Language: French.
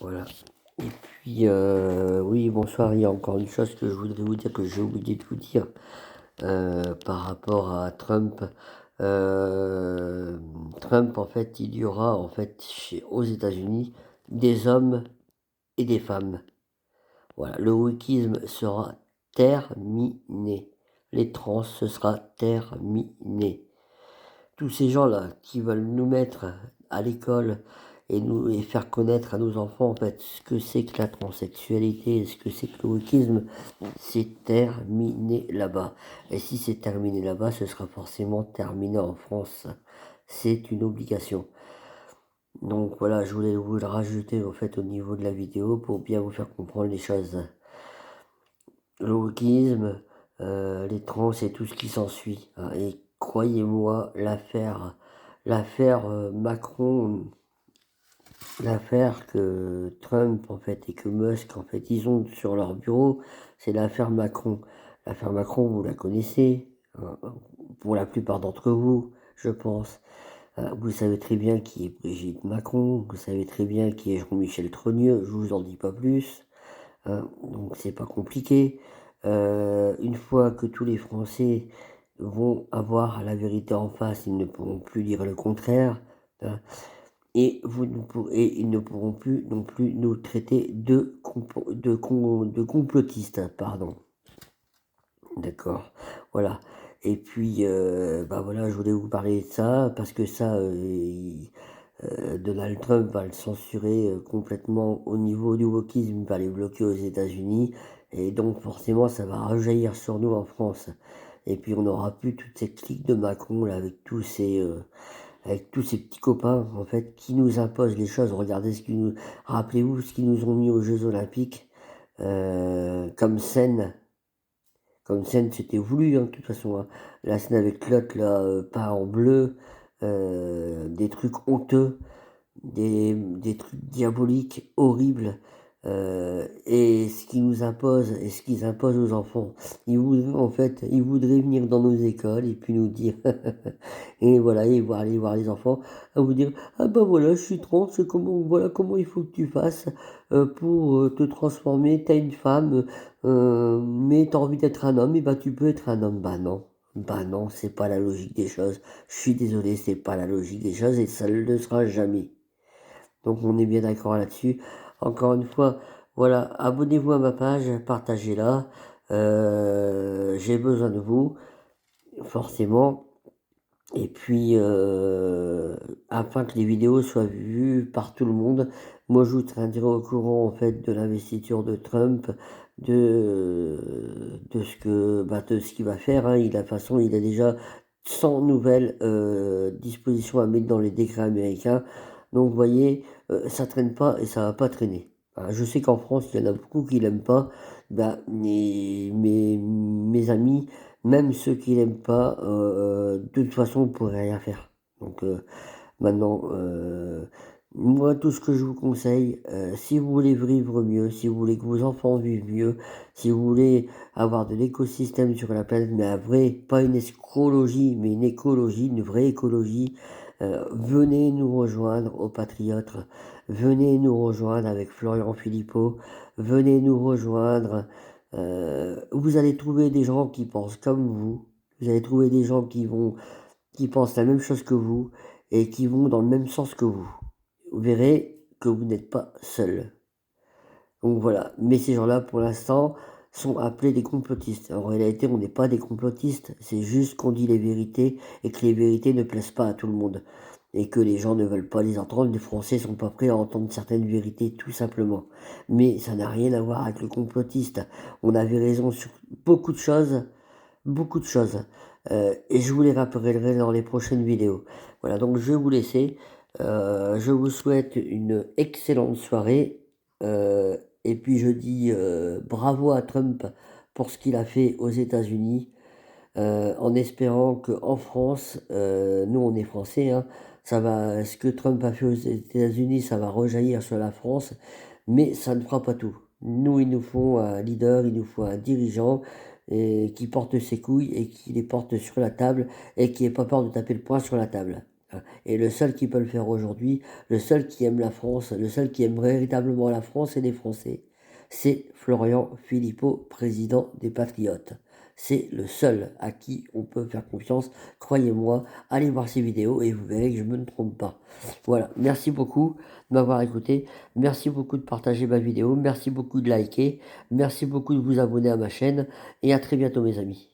Voilà. Et puis, oui, bonsoir. Il y a encore une chose que je voudrais vous dire, que j'ai oublié de vous dire, par rapport à Trump. Trump, en fait, il y aura, en fait, aux États-Unis, des hommes et des femmes. Voilà. Le wokisme sera terminé. Les trans, ce sera terminé. Tous ces gens-là qui veulent nous mettre à l'école et faire connaître à nos enfants en fait ce que c'est que la transsexualité, ce que c'est que le wokisme, c'est terminé là-bas. Et si c'est terminé là-bas, ce sera forcément terminé en France. C'est une obligation. Donc voilà, je voulais vous le rajouter en fait au niveau de la vidéo pour bien vous faire comprendre les choses. Le wokisme, les trans et tout ce qui s'ensuit, hein. Et croyez-moi, l'affaire Macron, l'affaire que Trump en fait et que Musk en fait ils ont sur leur bureau, c'est l'affaire Macron. L'affaire Macron, vous la connaissez, hein, pour la plupart d'entre vous, je pense. Vous savez très bien qui est Brigitte Macron, vous savez très bien qui est Jean-Michel Trogneux, je vous en dis pas plus. Donc c'est pas compliqué. Une fois que tous les Français vont avoir la vérité en face, ils ne pourront plus dire le contraire, hein, et ils ne pourront plus non plus nous traiter de complotistes, pardon. D'accord, voilà. Et puis, bah voilà, je voulais vous parler de ça, parce que ça, Donald Trump va le censurer complètement au niveau du wokisme, il va les bloquer aux États-Unis, et donc forcément ça va rejaillir sur nous en France. Et puis on n'aura plus toute cette clique de Macron là, avec tous ces petits copains en fait qui nous imposent les choses. Regardez rappelez-vous ce qu'ils nous ont mis aux Jeux Olympiques comme scène. Comme scène, c'était voulu, hein, de toute façon, hein. La scène avec l'autre, là, peint en bleu, des trucs honteux, des trucs diaboliques, horribles, et ce qu'ils nous imposent et ce qu'ils imposent aux enfants. En fait, ils voudraient venir dans nos écoles et puis nous dire, et voilà, et aller voir les enfants, à vous dire, ah ben voilà, je suis trans, voilà comment il faut que tu fasses pour te transformer, t'as une femme, mais t'as envie d'être un homme, et bah tu peux être un homme. Bah non, c'est pas la logique des choses. Je suis désolé, c'est pas la logique des choses et ça ne le sera jamais. Donc on est bien d'accord là-dessus. Encore une fois, voilà, abonnez-vous à ma page, partagez-la. J'ai besoin de vous, forcément. Et puis, afin que les vidéos soient vues par tout le monde, moi je vous tiendrai au courant en fait de l'investiture de Trump, de ce qu'il va faire, hein. De toute façon, il a déjà 100 nouvelles dispositions à mettre dans les décrets américains. Donc vous voyez, ça traîne pas et ça va pas traîner. Je sais qu'en France, il y en a beaucoup qui l'aiment pas. Mes amis, même ceux qui l'aiment pas, de toute façon, on pourrait rien faire. Donc maintenant, moi, tout ce que je vous conseille, si vous voulez vivre mieux, si vous voulez que vos enfants vivent mieux, si vous voulez avoir de l'écosystème sur la planète, mais un vrai, pas une écologie, mais une écologie, une vraie écologie, venez nous rejoindre aux Patriotes, venez nous rejoindre avec Florian Philippot, venez nous rejoindre. Vous allez trouver des gens qui pensent comme vous allez trouver des gens qui pensent la même chose que vous et qui vont dans le même sens que vous. Vous verrez que vous n'êtes pas seul. Donc voilà, mais ces gens-là, pour l'instant, sont appelés des complotistes. En réalité, on n'est pas des complotistes, c'est juste qu'on dit les vérités et que les vérités ne plaisent pas à tout le monde. Et que les gens ne veulent pas les entendre, les Français sont pas prêts à entendre certaines vérités, tout simplement. Mais ça n'a rien à voir avec le complotiste. On avait raison sur beaucoup de choses, beaucoup de choses. Et je vous les rappellerai dans les prochaines vidéos. Voilà, donc je vais vous laisser. Je vous souhaite une excellente soirée. Et puis je dis bravo à Trump pour ce qu'il a fait aux États-Unis, en espérant qu'en France, nous on est français, hein, ce que Trump a fait aux États-Unis, ça va rejaillir sur la France, mais ça ne fera pas tout. Nous, il nous faut un leader, il nous faut un dirigeant qui porte ses couilles et qui les porte sur la table et qui n'ait pas peur de taper le poing sur la table. Et le seul qui peut le faire aujourd'hui, le seul qui aime la France, le seul qui aime véritablement la France et les Français, c'est Florian Philippot, président des Patriotes. C'est le seul à qui on peut faire confiance. Croyez-moi, allez voir ces vidéos et vous verrez que je ne me trompe pas. Voilà, merci beaucoup de m'avoir écouté. Merci beaucoup de partager ma vidéo. Merci beaucoup de liker. Merci beaucoup de vous abonner à ma chaîne. Et à très bientôt mes amis.